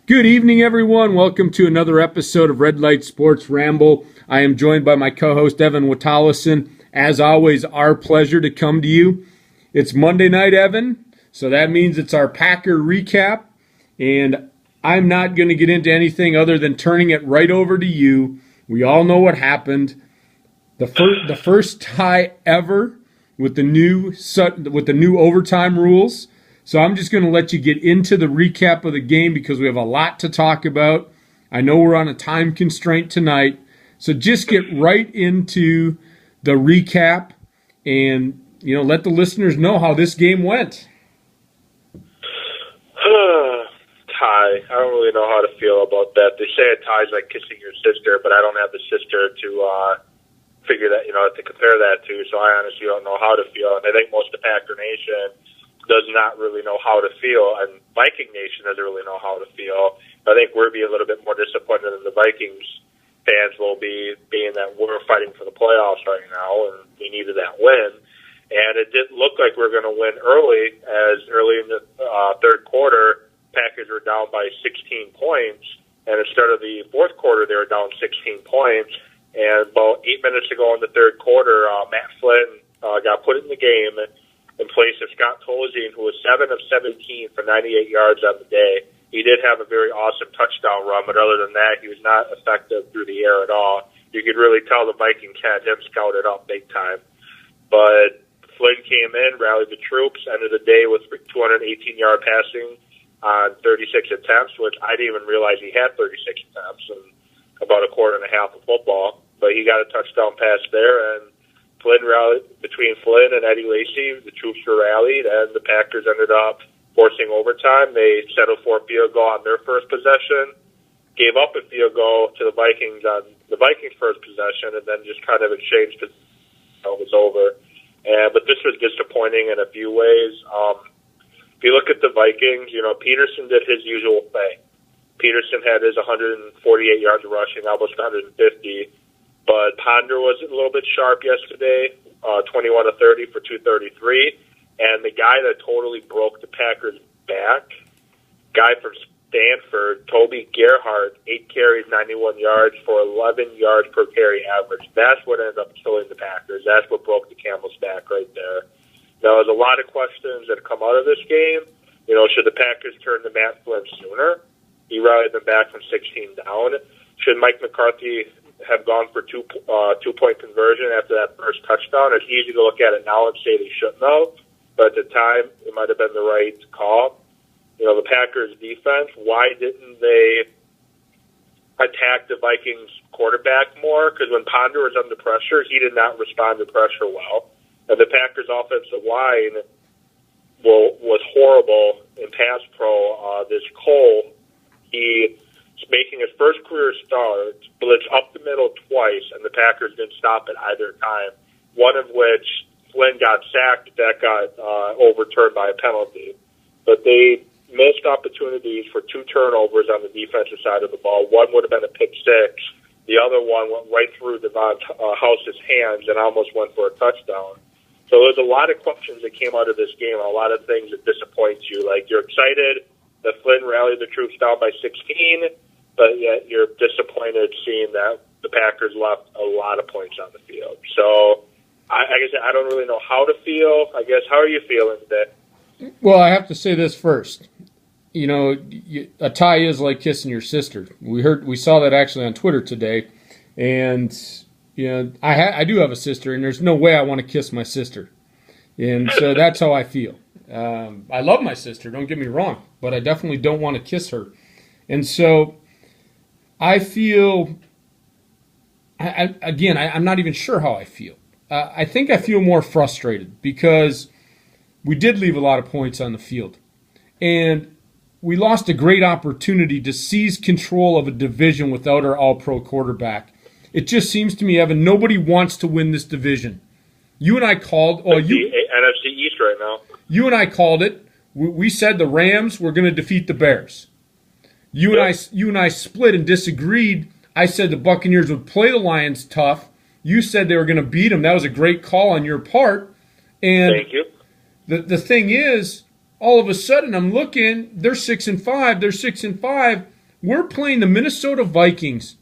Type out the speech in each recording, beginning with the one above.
Good evening, everyone. Welcome to another episode of Light Sports Ramble. I am joined by my co-host, Evan Watallison. As always, our pleasure to come to you. It's Monday night, Evan, so that means it's our Packer recap, and I'm not going to get into anything other than turning it right over to you. We all know what happened. The first tie ever with the new overtime rules. So I'm just going to let you get into the recap of the game because we have a lot to talk about. I know we're on a time constraint tonight. So just get right into the recap and, let the listeners know how this game went. Tie. I don't really know how to feel about that. They say a tie is like kissing your sister, but I don't have the sister to figure that, to compare that to. So I honestly don't know how to feel. And I think most of Packer Nation does not really know how to feel, and Viking Nation doesn't really know how to feel. I think we'll be a little bit more disappointed than the Vikings fans will be, being that we're fighting for the playoffs right now, and we needed that win. And it didn't look like we were going to win early, as early in the third quarter, Packers were down by 16 points, and at the start of the fourth quarter, they were down 16 points. And about 8 minutes ago in the third quarter, Matt Flynn got put in the game in place of Scott Tolzien, who was 7 of 17 for 98 yards on the day. He did have a very awesome touchdown run, but other than that, he was not effective through the air at all. You could really tell the Vikings had him scouted up big time. But Flynn came in, rallied the troops, ended the day with 218-yard passing on 36 attempts, which I didn't even realize he had 36 attempts in about a quarter and a half of football. But he got a touchdown pass there, and Flynn rallied. Between Flynn and Eddie Lacy, the troops were rallied, and the Packers ended up forcing overtime. They settled for a field goal on their first possession, gave up a field goal to the Vikings on the Vikings' first possession, and then just kind of exchanged it. It was over. But this was disappointing in a few ways. If you look at the Vikings, Peterson did his usual thing. Peterson had his 148 yards rushing, almost 150. But Ponder was a little bit sharp yesterday, 21 of 30 for 233. And the guy that totally broke the Packers' back, guy from Stanford, Toby Gerhardt, 8 carries, 91 yards for 11 yards per carry average. That's what ended up killing the Packers. That's what broke the camel's back right there. Now, there's a lot of questions that come out of this game. Should the Packers turn to Matt Flynn sooner? He rallied them back from 16 down. Should Mike McCarthy have gone for two-point conversion after that first touchdown? It's easy to look at it now and say they shouldn't have, but at the time, it might have been the right call. The Packers' defense, why didn't they attack the Vikings' quarterback more? Because when Ponder was under pressure, he did not respond to pressure well. And the Packers' offensive line was horrible in pass pro. This Cole, he's making his first career start, blitz up the middle twice, and the Packers didn't stop it either time, one of which Flynn got sacked, that got overturned by a penalty. But they missed opportunities for 2 turnovers on the defensive side of the ball. One would have been a pick six. The other one went right through Devon House's hands and almost went for a touchdown. So there's a lot of questions that came out of this game, a lot of things that disappoint you. Like, you're excited that Flynn rallied the troops down by 16, but yet you're disappointed seeing that the Packers left a lot of points on the field. So, I guess I don't really know how to feel. I guess, how are you feeling today? Well, I have to say this first. A tie is like kissing your sister. We saw that actually on Twitter today, and I do have a sister, and there's no way I want to kiss my sister, and so that's how I feel. I love my sister, don't get me wrong, but I definitely don't want to kiss her, and so I feel. I'm not even sure how I feel. I think I feel more frustrated because we did leave a lot of points on the field, and we lost a great opportunity to seize control of a division without our all-pro quarterback. It just seems to me, Evan, nobody wants to win this division. You and I called... NFC East right now. You and I called it. We said the Rams were going to defeat the Bears. You and I split and disagreed. I said the Buccaneers would play the Lions tough. You said they were going to beat them. That was a great call on your part. And thank you. The thing is, all of a sudden I'm looking, they're 6-5. They're 6-5. We're playing the Minnesota Vikings.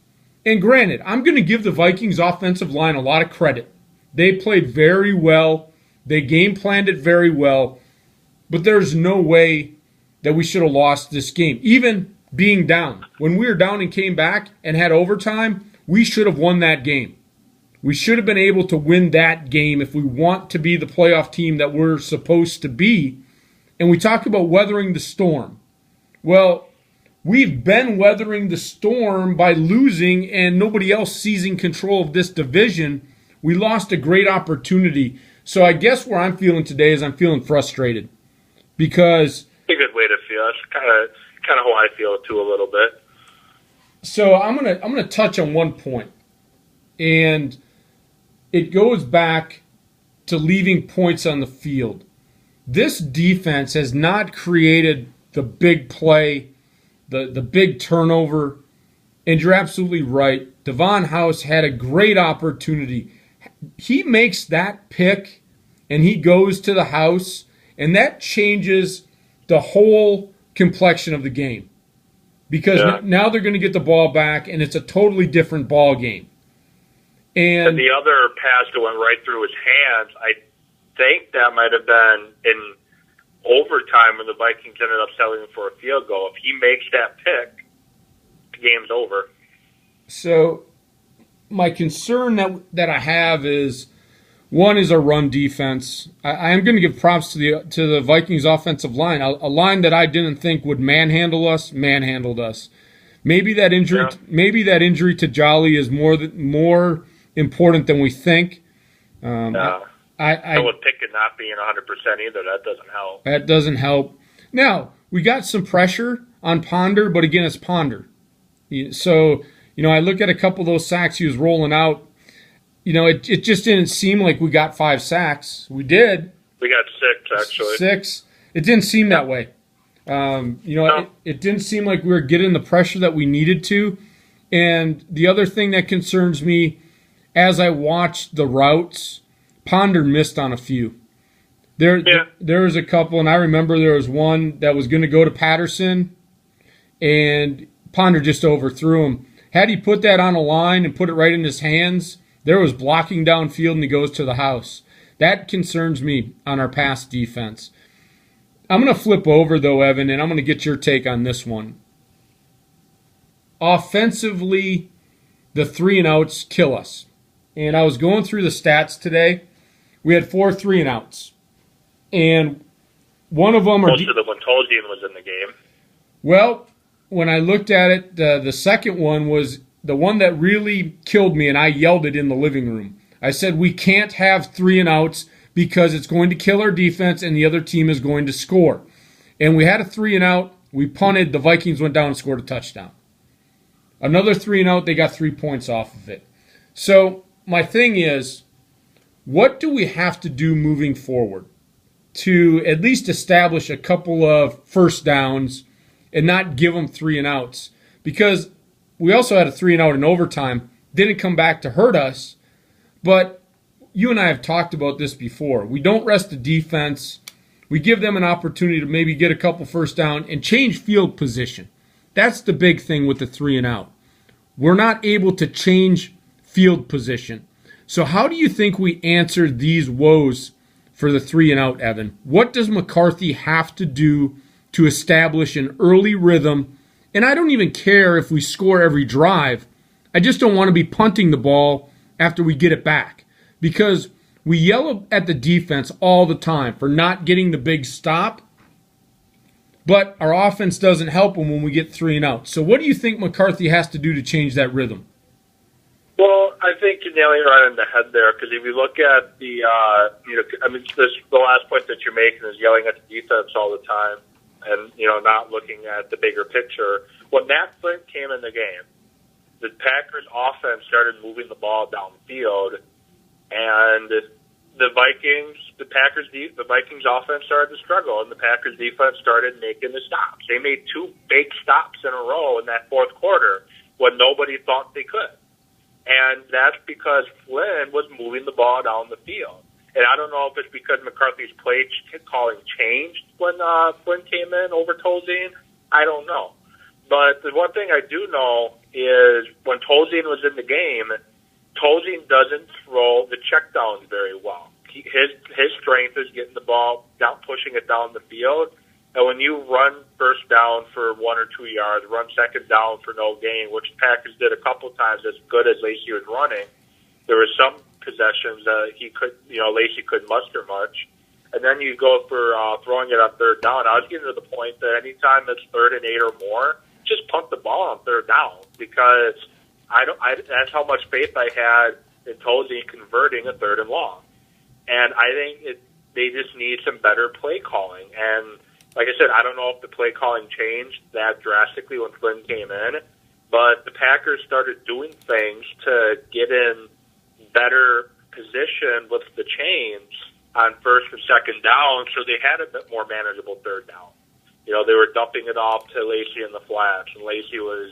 And granted, I'm going to give the Vikings offensive line a lot of credit. They played very well. They game planned it very well. But there's no way that we should have lost this game. Even being down. When we were down and came back and had overtime, we should have won that game. We should have been able to win that game if we want to be the playoff team that we're supposed to be. And we talk about weathering the storm. Well, we've been weathering the storm by losing and nobody else seizing control of this division. We lost a great opportunity. So I guess where I'm feeling today is I'm feeling frustrated because it's a good way to feel. That's kind of how I feel too a little bit. So I'm gonna touch on one point, and it goes back to leaving points on the field. This defense has not created the big play, the big turnover, and you're absolutely right. Devon House had a great opportunity. He makes that pick, and he goes to the house, and that changes the whole complexion of the game. Because now they're going to get the ball back, and it's a totally different ball game. And the other pass that went right through his hands, I think that might have been in overtime when the Vikings ended up settling for a field goal. If he makes that pick, the game's over. So my concern that I have is, one is our run defense. I am going to give props to the Vikings offensive line, a line that I didn't think would manhandled us. Maybe that injury to Jolly is more important than we think. With Pickett not being 100% either, that doesn't help. That doesn't help. Now, we got some pressure on Ponder, but again, it's Ponder. So, I look at a couple of those sacks he was rolling out. It just didn't seem like we got 5 sacks. We did. We got 6, actually. 6. It didn't seem that way. It didn't seem like we were getting the pressure that we needed to. And the other thing that concerns me, as I watched the routes, Ponder missed on a few. There was a couple, and I remember there was one that was going to go to Patterson, and Ponder just overthrew him. Had he put that on a line and put it right in his hands, there was blocking downfield, and he goes to the house. That concerns me on our pass defense. I'm going to flip over, though, Evan, and I'm going to get your take on this one. Offensively, the 3-and-outs kill us. And I was going through the stats today. We had 4 3-and-outs. And one of them... Most of them when Tolzien was in the game. Well, when I looked at it, the second one was the one that really killed me, and I yelled it in the living room. I said, we can't have 3-and-outs because it's going to kill our defense and the other team is going to score. And we had a 3-and-out. We punted. The Vikings went down and scored a touchdown. Another 3-and-out. They got 3 points off of it. So my thing is, what do we have to do moving forward to at least establish a couple of first downs and not give them 3-and-outs? Because we also had a 3-and-out in overtime. Didn't come back to hurt us. But you and I have talked about this before. We don't rest the defense. We give them an opportunity to maybe get a couple first down and change field position. That's the big thing with the 3-and-out. We're not able to change field position. So how do you think we answer these woes for the 3-and-out, Evan? What does McCarthy have to do to establish an early rhythm? And I don't even care if we score every drive. I just don't want to be punting the ball after we get it back. Because we yell at the defense all the time for not getting the big stop, but our offense doesn't help them when we get 3-and-out. So what do you think McCarthy has to do to change that rhythm? Well, I think you're nailing it right on the head there, because if you look at the, the last point that you're making is yelling at the defense all the time and, not looking at the bigger picture. When Matt Flint came in the game, the Packers offense started moving the ball downfield, and the Vikings offense started to struggle, and the Packers defense started making the stops. They made 2 big stops in a row in that fourth quarter when nobody thought they could. And that's because Flynn was moving the ball down the field. And I don't know if it's because McCarthy's play calling changed when Flynn came in over Tolzien. I don't know. But the one thing I do know is when Tolzien was in the game, Tolzien doesn't throw the checkdowns very well. His strength is getting the ball down, pushing it down the field. And when you run first down for 1 or 2 yards, run second down for no gain, which the Packers did a couple times as good as Lacey was running, there were some possessions that Lacey couldn't muster much. And then you go for throwing it on third down. I was getting to the point that anytime it's 3rd and 8 or more, just punt the ball on third down, because that's how much faith I had in Tolzien converting a 3rd and long. And I think they just need some better play calling. And like I said, I don't know if the play calling changed that drastically when Flynn came in, but the Packers started doing things to get in better position with the chains on first and second down, so they had a bit more manageable third down. They were dumping it off to Lacey in the flats, and Lacey was,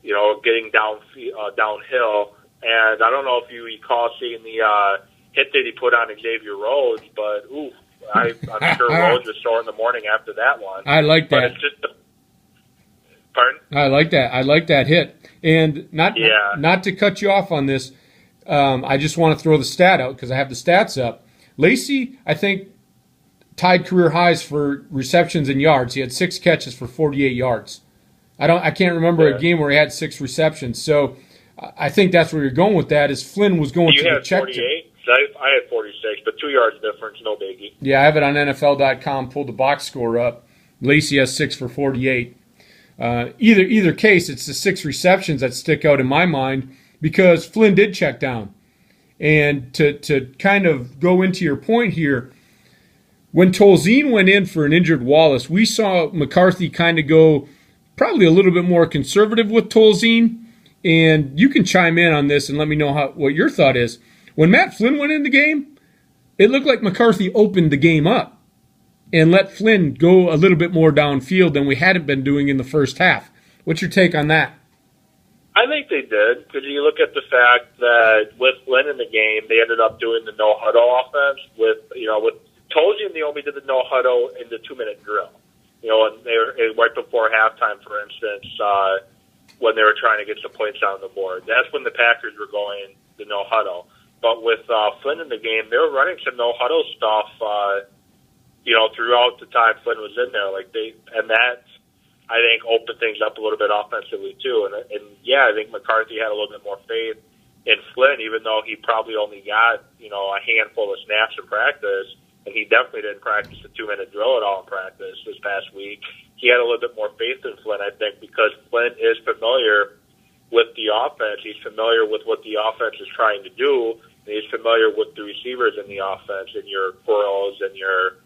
getting downhill. And I don't know if you recall seeing the hit that he put on Xavier Rhodes, but I'm sure Rhodes was sore in the morning after that one. I like that. But it's just pardon? I like that. I like that hit. And not to cut you off on this, I just want to throw the stat out because I have the stats up. Lacey, I think, tied career highs for receptions and yards. He had 6 catches for 48 yards. I can't remember a game where he had 6 receptions. So I think that's where you're going with that. Is Flynn was going to the check. 48? I had 46, but 2 yards difference, no biggie. Yeah, I have it on NFL.com. Pulled the box score up. Lacey has 6 for 48. Either case, it's the 6 receptions that stick out in my mind because Flynn did check down. And to kind of go into your point here, when Tolzien went in for an injured Wallace, we saw McCarthy kind of go probably a little bit more conservative with Tolzien. And you can chime in on this and let me know what your thought is. When Matt Flynn went in the game, it looked like McCarthy opened the game up and let Flynn go a little bit more downfield than we hadn't been doing in the first half. What's your take on that? I think they did, because you look at the fact that with Flynn in the game, they ended up doing the no-huddle offense. With Tolzien, they only did the no-huddle in the 2-minute drill. And they were right before halftime, for instance, when they were trying to get some points on the board. That's when the Packers were going the no-huddle. But with Flynn in the game, they were running some no-huddle stuff, throughout the time Flynn was in there. And that, I think, opened things up a little bit offensively too. And I think McCarthy had a little bit more faith in Flynn, even though he probably only got a handful of snaps in practice, and he definitely didn't practice the 2-minute drill at all in practice this past week. He had a little bit more faith in Flynn, I think, because Flynn is familiar with the offense. He's familiar with what the offense is trying to do, and he's familiar with the receivers in the offense, and your Burrows and your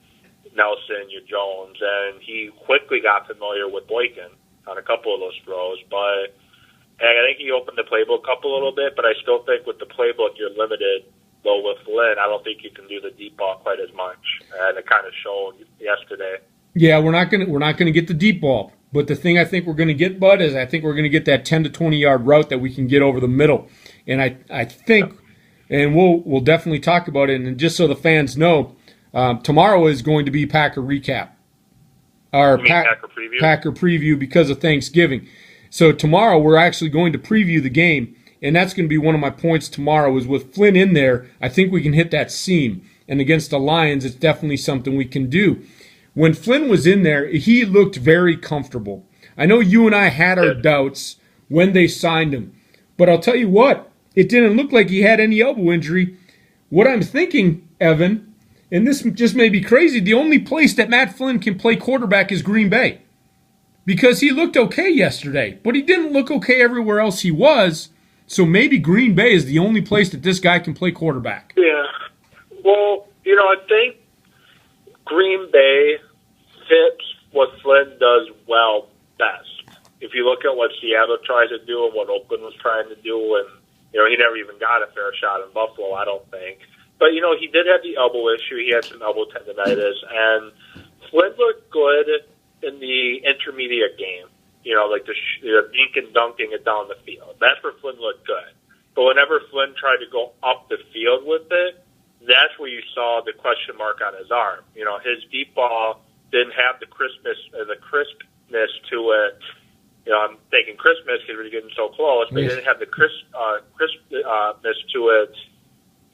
Nelson, your Jones, and he quickly got familiar with Boykin on a couple of those throws. But I think he opened the playbook up a little bit, but I still think with the playbook you're limited. Though with Flynn, I don't think you can do the deep ball quite as much, and it kind of showed yesterday. Yeah, we're not gonna get the deep ball, but the thing I think we're gonna get, Bud, is I think we're gonna get that 10 to 20 yard route that we can get over the middle, and I think, and we'll definitely talk about it. And just so the fans know, tomorrow is going to be Packer recap, our Packer preview. Packer preview because of Thanksgiving. So tomorrow we're actually going to preview the game. And that's going to be one of my points tomorrow is with Flynn in there, I think we can hit that seam. And against the Lions, it's definitely something we can do. When Flynn was in there, he looked very comfortable. I know you and I had our doubts when they signed him. But I'll tell you what, it didn't look like he had any elbow injury. What I'm thinking, Evan, and this just may be crazy, the only place that Matt Flynn can play quarterback is Green Bay. Because he looked okay yesterday, but he didn't look okay everywhere else he was. So maybe Green Bay is the only place that this guy can play quarterback. Yeah. Well, I think Green Bay fits what Flynn does well best. If you look at what Seattle tries to do and what Oakland was trying to do, and, he never even got a fair shot in Buffalo, I don't think. But, he did have the elbow issue. He had some elbow tendonitis. And Flynn looked good in the intermediate game. Like the dink and dunking it down the field. That's where Flynn looked good. But whenever Flynn tried to go up the field with it, that's where you saw the question mark on his arm. His deep ball didn't have the crispness to it, I'm thinking Christmas because we're getting so close, but it didn't have the Christmas to it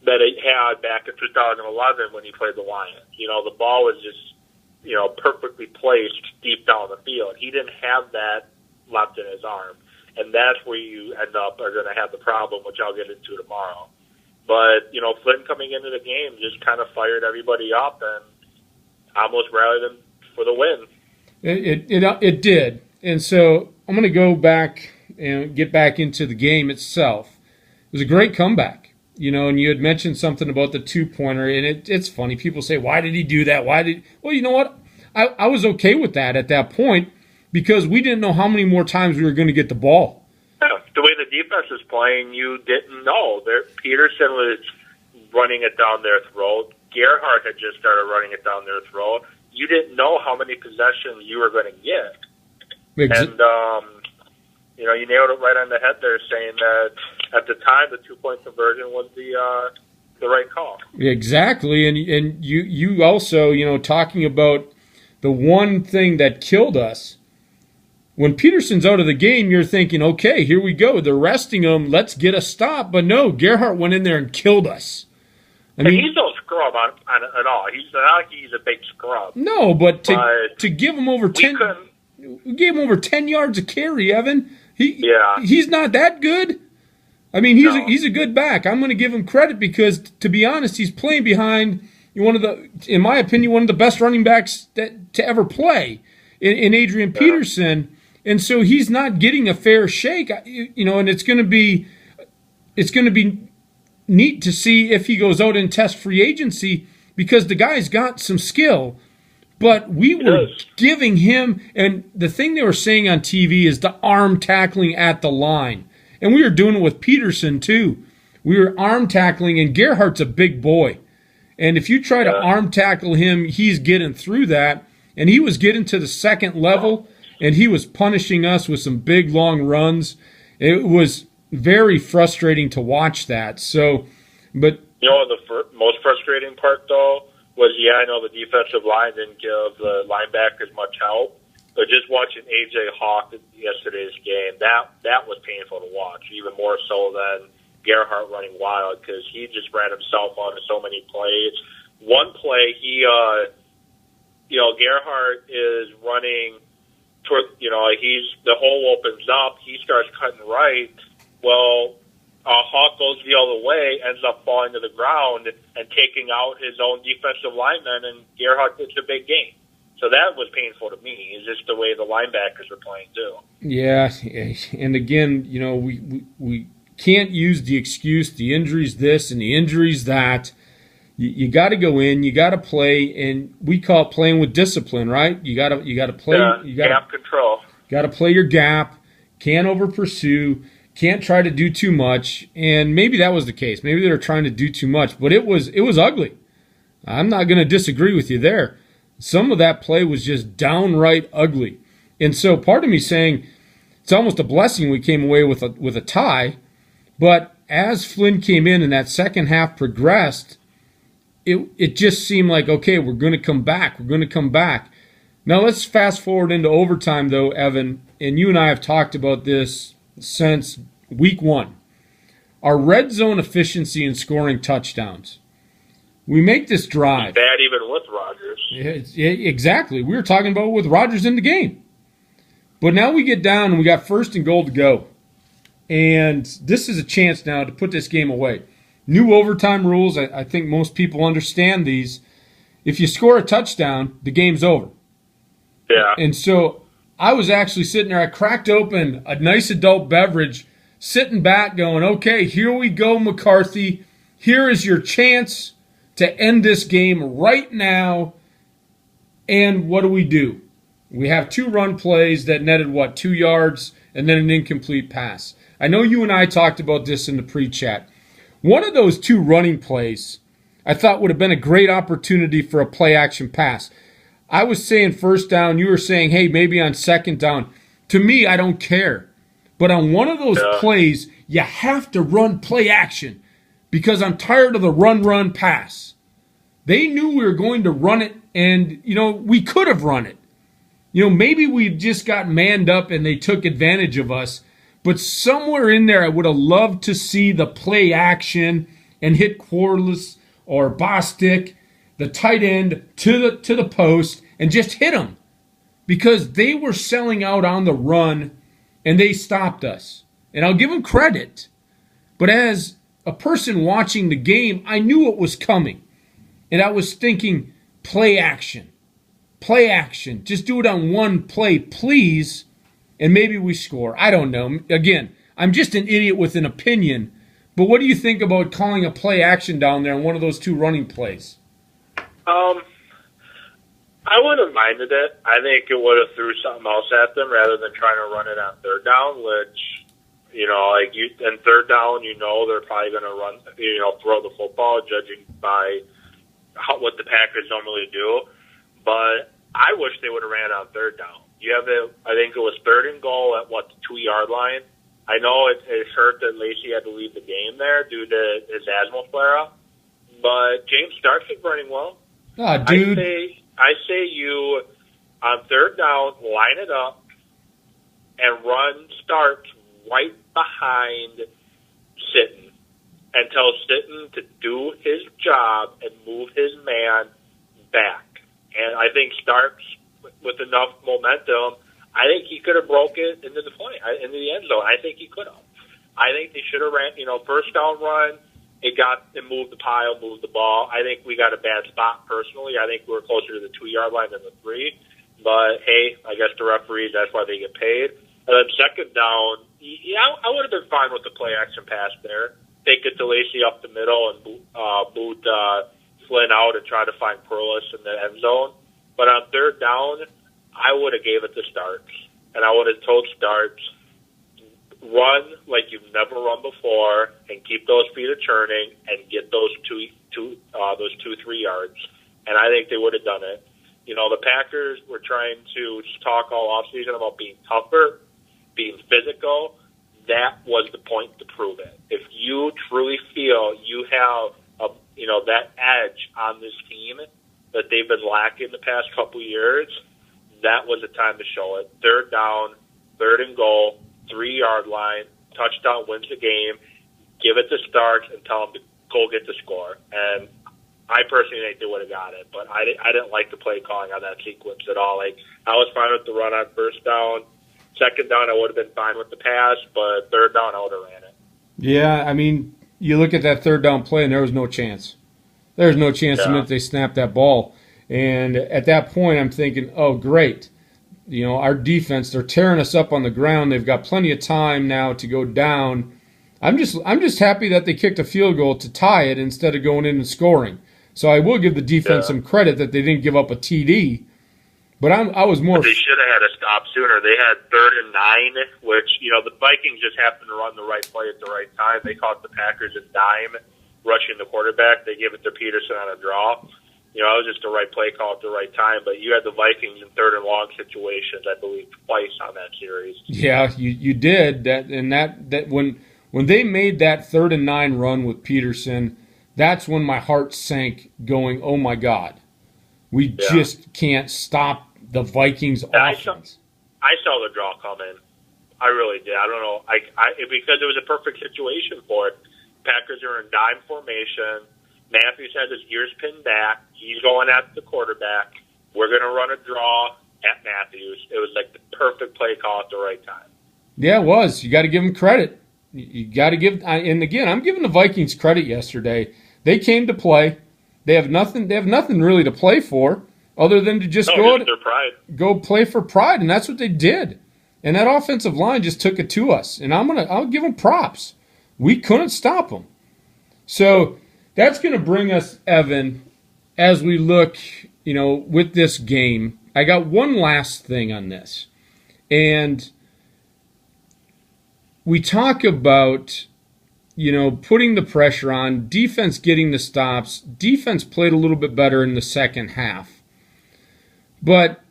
that it had back in 2011 when he played the Lions. The ball was just, perfectly placed deep down the field. He didn't have that left in his arm, and that's where you are going to have the problem, which I'll get into tomorrow. But, Flynn coming into the game just kind of fired everybody up and almost rallied them for the win. It did. And so I'm going to go back and get back into the game itself. It was a great comeback. And you had mentioned something about the two-pointer, and it's funny. People say, why did he do that? Well, you know what? I was okay with that at that point because we didn't know how many more times we were going to get the ball. Yeah, the way the defense was playing, you didn't know. Peterson was running it down their throat. Gerhardt had just started running it down their throat. You didn't know how many possessions you were going to get. And, you nailed it right on the head there, saying that at the time the 2-point conversion was the right call. Exactly, and you also, talking about the one thing that killed us, when Peterson's out of the game, you're thinking, okay, here we go. They're resting him. Let's get a stop. But no, Gerhardt went in there and killed us. He's no scrub at all. He's not like he's a big scrub. No, but to give him over 10, we gave him over 10 yards a carry, Evan. He's not that good. I mean, he's a good back. I'm going to give him credit because, to be honest, he's playing behind in my opinion, one of the best running backs to ever play in Adrian Peterson. And so he's not getting a fair shake, and it's going to be neat to see if he goes out and tests free agency because the guy's got some skill. But we were giving him, and the thing they were saying on TV is the arm tackling at the line. And we were doing it with Peterson too. We were arm tackling, and Gerhardt's a big boy. And if you try to arm tackle him, he's getting through that. And he was getting to the second level, and he was punishing us with some big, long runs. It was very frustrating to watch that. So, but the most frustrating part, though, was, I know the defensive line didn't give the linebackers much help, but just watching A.J. Hawk in yesterday's game, that was painful to watch, even more so than Gerhardt running wild because he just ran himself out of so many plays. One play, Gerhardt is running toward, the hole opens up, he starts cutting right. Well, Hawk goes the other way, ends up falling to the ground and taking out his own defensive lineman, and Gerhardt gets a big gain. So that was painful to me, is just the way the linebackers were playing too. Yeah, and again, we can't use the excuse, the injuries this and the injuries that. You got to go in, you got to play, and we call it playing with discipline, right? You got to play. You got gap control. Got to play your gap. Can't over pursue. Can't try to do too much. And maybe that was the case. Maybe they were trying to do too much, but it was ugly. I'm not going to disagree with you there. Some of that play was just downright ugly, and so part of me saying it's almost a blessing we came away with a tie. But as Flynn came in and that second half progressed, it just seemed like, okay, we're going to come back. We're going to come back. Now let's fast forward into overtime, though, Evan, and you and I have talked about this since week one. Our red zone efficiency in scoring touchdowns. We make this drive. It's bad even with Rodgers. Exactly. We were talking about it with Rodgers in the game. But now we get down and we got 1st and goal to go. And this is a chance now to put this game away. New overtime rules, I think most people understand these. If you score a touchdown, the game's over. Yeah. And so I was actually sitting there. I cracked open a nice adult beverage, sitting back going, okay, here we go, McCarthy. Here is your chance to end this game right now. And what do? We have 2 run plays that netted, 2 yards, and then an incomplete pass. I know you and I talked about this in the pre-chat. One of those 2 running plays I thought would have been a great opportunity for a play-action pass. I was saying 1st down. You were saying, hey, maybe on 2nd down. To me, I don't care. But on one of those plays, you have to run play-action because I'm tired of the run, pass. They knew we were going to run it, and, we could have run it. maybe we just got manned up and they took advantage of us. But somewhere in there, I would have loved to see the play action and hit Quarles or Bostic, the tight end, to the post and just hit them. Because they were selling out on the run and they stopped us. And I'll give them credit. But as a person watching the game, I knew it was coming. And I was thinking, play action. Play action. Just do it on one play, please. And maybe we score. I don't know. Again, I'm just an idiot with an opinion. But what do you think about calling a play action down there on one of those two running plays? I wouldn't have minded it. I think it would have threw something else at them rather than trying to run it on third down, which, and third down, they're probably going to run, throw the football, judging by what the Packers normally do. But I wish they would have ran on third down. I think it was 3rd and goal at, the 2-yard line. I know it hurt that Lacey had to leave the game there due to his asthma flare-up, but James Starks is running well. Ah, dude. I say you, on third down, line it up and run Starks right behind Sitton and tell Sitton to do his job and move his man back. And I think Starks, with enough momentum, I think he could have broke it into the end zone. I think he could have. I think they should have ran, first down run. It moved the pile, moved the ball. I think we got a bad spot personally. I think we were closer to the 2-yard line than the 3. But hey, I guess the referees, that's why they get paid. And then second down, I would have been fine with the play action pass there. Take it to Lacey up the middle and boot Flynn out and try to find Perlis in the end zone. But on third down, I would have gave it to Starks. And I would have told Starks, run like you've never run before and keep those feet a churning and get those 2-3 yards. And I think they would have done it. The Packers were trying to talk all offseason about being tougher, being physical. That was the point to prove it. If you truly feel you have that edge on this team that they've been lacking the past couple years, that was the time to show it. Third down, 3rd and goal, 3-yard line, touchdown wins the game. Give it to Starks and tell him to go get the score. And I personally think they would have got it, but I didn't like the play calling on that sequence at all. I was fine with the run on first down. Second down, I would have been fine with the pass, but third down, I would have ran it. Yeah, you look at that third down play, and there was no chance. There was no chance the minute they snapped that ball. And at that point, I'm thinking, oh, great. Our defense, they're tearing us up on the ground. They've got plenty of time now to go down. I'm just happy that they kicked a field goal to tie it instead of going in and scoring. So I will give the defense some credit that they didn't give up a TD. But I was more. But they should have had a stop sooner. They had 3rd and 9, which the Vikings just happened to run the right play at the right time. They caught the Packers a dime, rushing the quarterback. They gave it to Peterson on a draw. It was just the right play call at the right time. But you had the Vikings in 3rd and long situations, I believe, twice on that series. Yeah, you did that, and that when they made that 3rd and 9 run with Peterson, that's when my heart sank. Going, oh my God, we just can't stop the Vikings offense. I saw the draw coming. I really did. I don't know. Because it was a perfect situation for it. Packers are in dime formation. Matthews has his ears pinned back. He's going at the quarterback. We're going to run a draw at Matthews. It was like the perfect play call at the right time. Yeah, it was. You got to give him credit. You got to give. And again, I'm giving the Vikings credit yesterday. They came to play. They have nothing really to play for other than to just go play for pride, and that's what they did. And that offensive line just took it to us. And I'll give them props. We couldn't stop them. So that's going to bring us, Evan, as we look, with this game. I got one last thing on this. And we talk about, putting the pressure on, defense getting the stops. Defense played a little bit better in the second half. But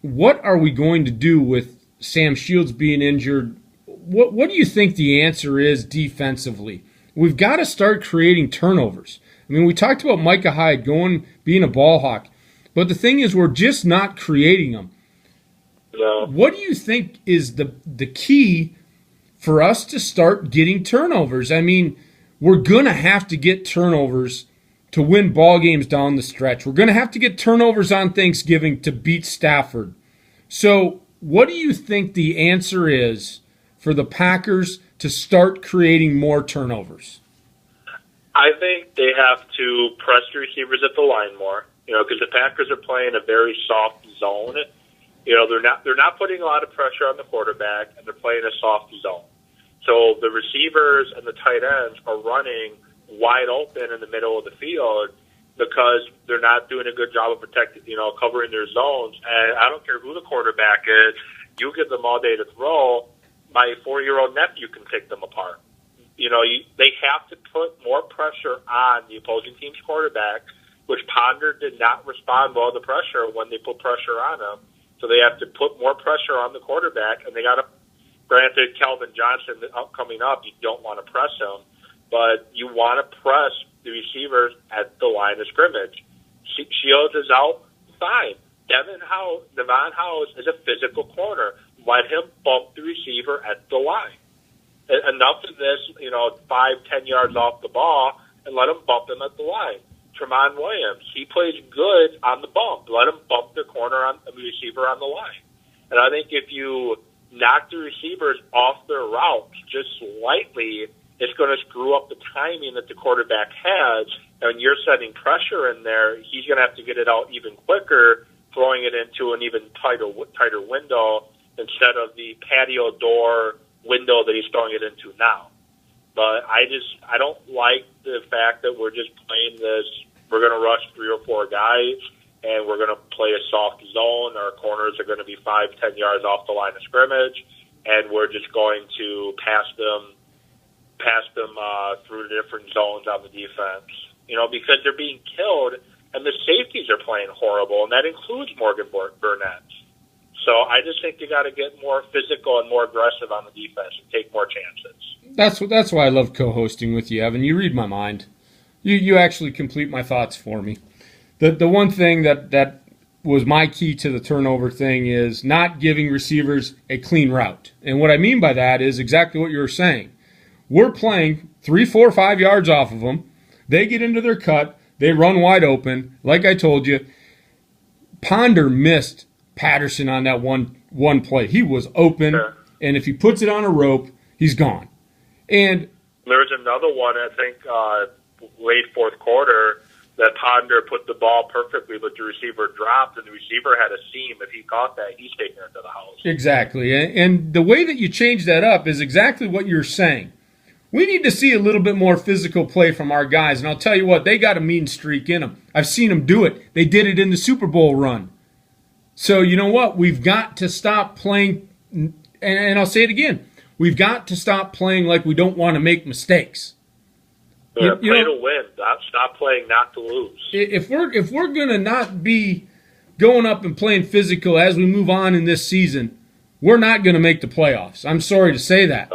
what are we going to do with Sam Shields being injured? What do you think the answer is defensively? We've got to start creating turnovers. We talked about Micah Hyde being a ball hawk. But the thing is, we're just not creating them. No. What do you think is the key for us to start getting turnovers? I mean, we're going to have to get turnovers to win ball games down the stretch. We're going to have to get turnovers on Thanksgiving to beat Stafford. So what do you think the answer is for the Packers to start creating more turnovers? I think they have to press the receivers at the line more, because the Packers are playing a very soft zone. They're not putting a lot of pressure on the quarterback, and they're playing a soft zone. So the receivers and the tight ends are running wide open in the middle of the field because they're not doing a good job of protecting, covering their zones. And I don't care who the quarterback is, you give them all day to throw. My 4-year-old nephew can pick them apart. They have to put more pressure on the opposing team's quarterback, which Ponder did not respond well to pressure when they put pressure on him. So they have to put more pressure on the quarterback, and they got to. Granted, Calvin Johnson coming up, you don't want to press him, but you want to press the receivers at the line of scrimmage. Shields is out, fine. Devon House is a physical corner. Let him bump the receiver at the line. Enough of this, 5-10 yards off the ball, and let him bump him at the line. Tremont Williams, he plays good on the bump. Let him bump the receiver on the line. And I think if you knock the receivers off their routes just slightly, it's going to screw up the timing that the quarterback has. And when you're setting pressure in there, he's going to have to get it out even quicker, throwing it into an even tighter window instead of the patio door window that he's throwing it into now. But I don't like the fact that we're just playing this, we're going to rush 3 or 4 guys, and we're going to play a soft zone. Our corners are going to be 5-10 yards off the line of scrimmage, and we're just going to pass them through the different zones on the defense. Because they're being killed, and the safeties are playing horrible, and that includes Morgan Burnett. So I just think you got to get more physical and more aggressive on the defense and take more chances. That's why I love co-hosting with you, Evan. You read my mind. You actually complete my thoughts for me. The one thing that was my key to the turnover thing is not giving receivers a clean route. And what I mean by that is exactly what you were saying. We're playing 3, 4, 5 yards off of them. They get into their cut. They run wide open. Like I told you, Ponder missed Patterson on that one play. He was open, and if he puts it on a rope, he's gone. And there's another one, I think, late fourth quarter, that Ponder put the ball perfectly, but the receiver dropped, and the receiver had a seam. If he caught that, he's taking it to the house. Exactly. And the way that you change that up is exactly what you're saying. We need to see a little bit more physical play from our guys, and I'll tell you what, they got a mean streak in them. I've seen them do it. They did it in the Super Bowl run. So you know what? We've got to stop playing, and I'll say it again, we've got to stop playing like we don't want to make mistakes. Play to win. Stop playing not to lose. If we're going to not be going up and playing physical as we move on in this season, we're not going to make the playoffs. I'm sorry to say that.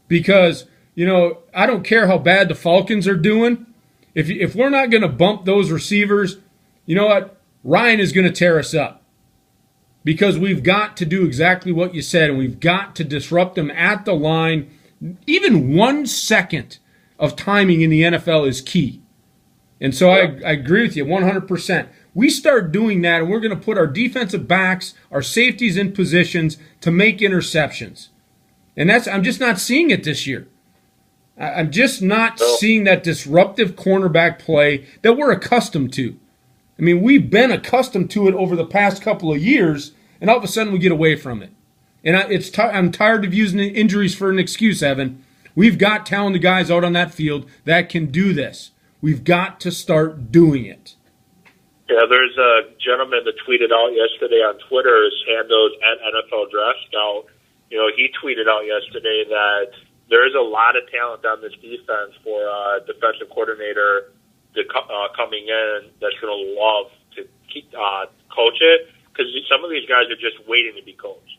Because, I don't care how bad the Falcons are doing. If we're not going to bump those receivers, you know what? Ryan is going to tear us up. Because we've got to do exactly what you said, and we've got to disrupt them at the line. Even 1 second of timing in the NFL is key. And so I agree with you 100%. We start doing that, and we're going to put our defensive backs, our safeties in positions to make interceptions. And I'm just not seeing it this year. I'm just not seeing that disruptive cornerback play that we're accustomed to. I mean, we've been accustomed to it over the past couple of years, and all of a sudden we get away from it. And I'm tired of using injuries for an excuse, Evan. We've got talented guys out on that field that can do this. We've got to start doing it. Yeah, there's a gentleman that tweeted out yesterday on Twitter, his handles at NFL Draft Scout. He tweeted out yesterday that there is a lot of talent on this defense for a defensive coordinator coming in that's going to love to keep coach it, because some of these guys are just waiting to be coached.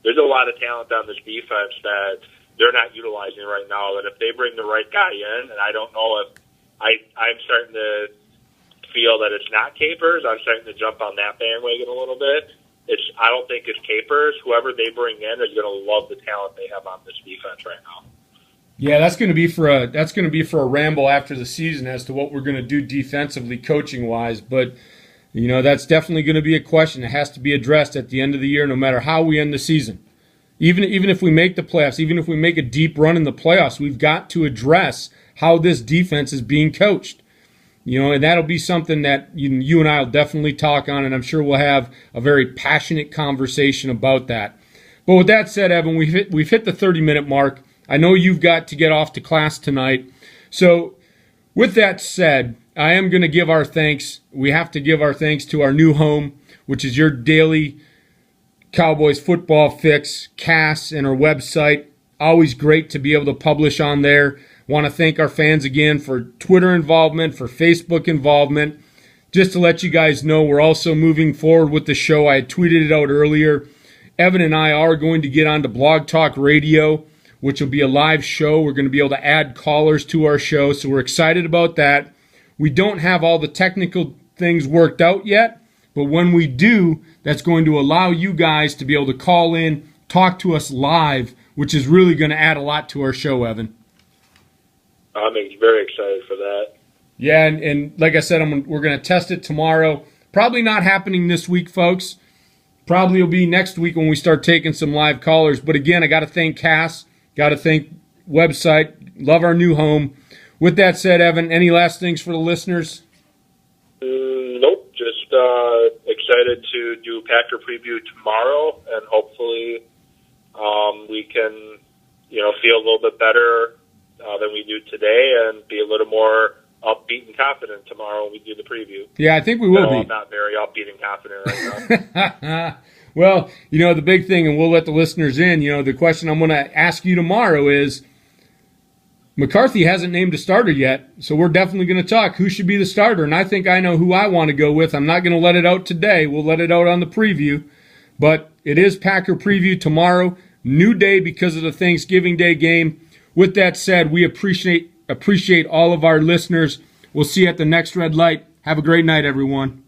There's a lot of talent on this defense that they're not utilizing right now, that if they bring the right guy in, and I don't know if I'm starting to feel that it's not Capers. I'm starting to jump on that bandwagon a little bit. I don't think it's Capers. Whoever they bring in is going to love the talent they have on this defense right now. Yeah, that's going to be for a ramble after the season as to what we're going to do defensively, coaching wise. But that's definitely going to be a question that has to be addressed at the end of the year, no matter how we end the season. Even if we make the playoffs, even if we make a deep run in the playoffs, we've got to address how this defense is being coached. And that'll be something that you and I will definitely talk on, and I'm sure we'll have a very passionate conversation about that. But with that said, Evan, we've hit the 30-minute mark. I know you've got to get off to class tonight. So with that said, I am going to give our thanks. We have to give our thanks to our new home, which is your daily Cowboys football fix, Cass, and our website. Always great to be able to publish on there. Want to thank our fans again for Twitter involvement, for Facebook involvement. Just to let you guys know, we're also moving forward with the show. I had tweeted it out earlier. Evan and I are going to get onto Blog Talk Radio, which will be a live show. We're going to be able to add callers to our show, so we're excited about that. We don't have all the technical things worked out yet, but when we do, that's going to allow you guys to be able to call in, talk to us live, which is really going to add a lot to our show, Evan. I'm very excited for that. Yeah, and like I said, we're going to test it tomorrow. Probably not happening this week, folks. Probably will be next week when we start taking some live callers. But again, I got to thank Cass. Got to thank website. Love our new home. With that said, Evan, any last things for the listeners? Nope. Just excited to do Packer preview tomorrow, and hopefully we can, feel a little bit better than we do today, and be a little more upbeat and confident tomorrow when we do the preview. Yeah, I think we will be. I'm not very upbeat and confident right now. Well, the big thing, and we'll let the listeners in, the question I'm going to ask you tomorrow is, McCarthy hasn't named a starter yet, so we're definitely going to talk who should be the starter, and I think I know who I want to go with. I'm not going to let it out today. We'll let it out on the preview, but it is Packer preview tomorrow. New day because of the Thanksgiving Day game. With that said, we appreciate all of our listeners. We'll see you at the next red light. Have a great night, everyone.